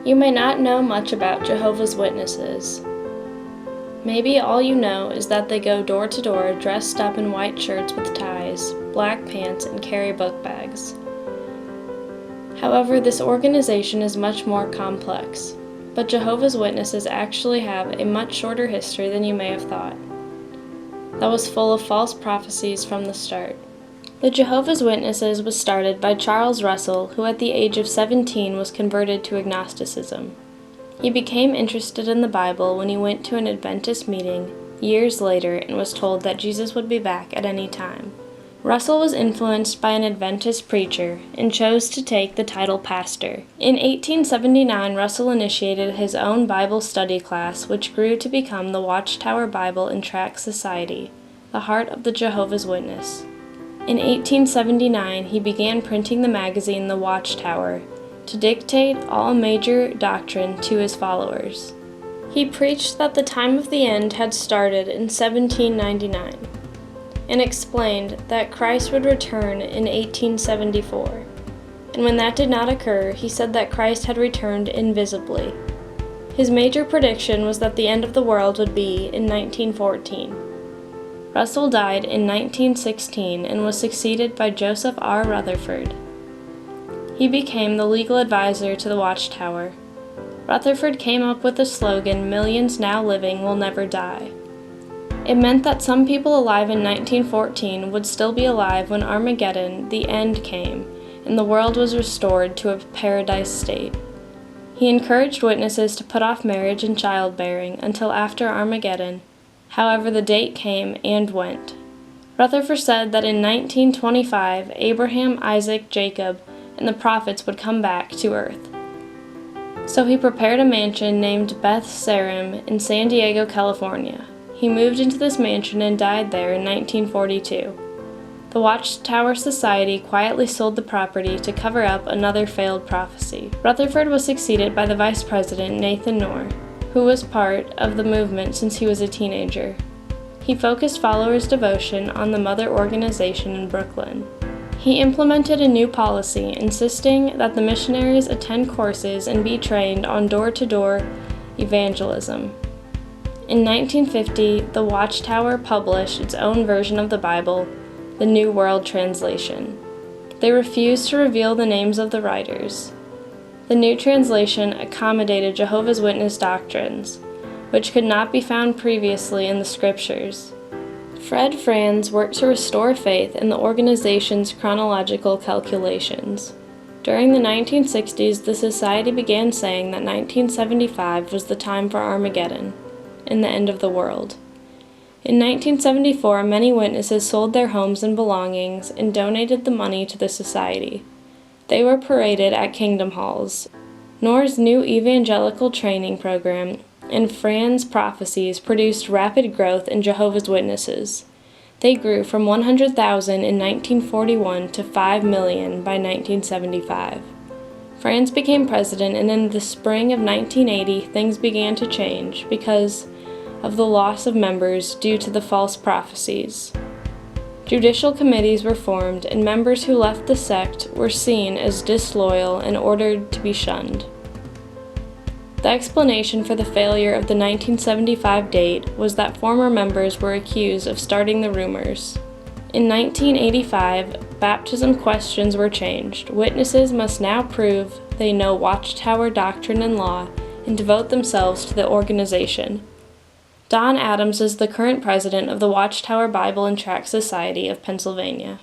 You may not know much about Jehovah's Witnesses. Maybe all you know is that they go door to door dressed up in white shirts with ties, black pants, and carry book bags. However, this organization is much more complex, but Jehovah's Witnesses actually have a much shorter history than you may have thought. That was full of false prophecies from the start. The Jehovah's Witnesses was started by Charles Russell, who at the age of 17 was converted to agnosticism. He became interested in the Bible when he went to an Adventist meeting years later and was told that Jesus would be back at any time. Russell was influenced by an Adventist preacher and chose to take the title pastor. In 1879, Russell initiated his own Bible study class, which grew to become the Watchtower Bible and Tract Society, the heart of the Jehovah's Witness. In 1879, he began printing the magazine The Watchtower to dictate all major doctrine to his followers. He preached that the time of the end had started in 1799 and explained that Christ would return in 1874. And when that did not occur, he said that Christ had returned invisibly. His major prediction was that the end of the world would be in 1914. Russell died in 1916 and was succeeded by Joseph R. Rutherford. He became the legal advisor to the Watchtower. Rutherford came up with the slogan, "Millions now living will never die." It meant that some people alive in 1914 would still be alive when Armageddon, the end, came, and the world was restored to a paradise state. He encouraged witnesses to put off marriage and childbearing until after Armageddon. However, the date came and went. Rutherford said that in 1925, Abraham, Isaac, Jacob, and the prophets would come back to earth. So he prepared a mansion named Beth Sarim in San Diego, California. He moved into this mansion and died there in 1942. The Watchtower Society quietly sold the property to cover up another failed prophecy. Rutherford was succeeded by the vice president, Nathan Knorr, who was part of the movement since he was a teenager. He focused followers' devotion on the mother organization in Brooklyn. He implemented a new policy insisting that the missionaries attend courses and be trained on door-to-door evangelism. In 1950, the Watchtower published its own version of the Bible, the New World Translation. They refused to reveal the names of the writers. The new translation accommodated Jehovah's Witness doctrines, which could not be found previously in the scriptures. Fred Franz worked to restore faith in the organization's chronological calculations. During the 1960s, the Society began saying that 1975 was the time for Armageddon and the end of the world. In 1974, many witnesses sold their homes and belongings and donated the money to the Society. They were paraded at Kingdom Halls. Knorr's new evangelical training program and Franz's prophecies produced rapid growth in Jehovah's Witnesses. They grew from 100,000 in 1941 to 5 million by 1975. Franz became president, and in the spring of 1980, things began to change because of the loss of members due to the false prophecies. Judicial committees were formed, and members who left the sect were seen as disloyal and ordered to be shunned. The explanation for the failure of the 1975 date was that former members were accused of starting the rumors. In 1985, baptism questions were changed. Witnesses must now prove they know Watchtower doctrine and law and devote themselves to the organization. Don Adams is the current president of the Watchtower Bible and Tract Society of Pennsylvania.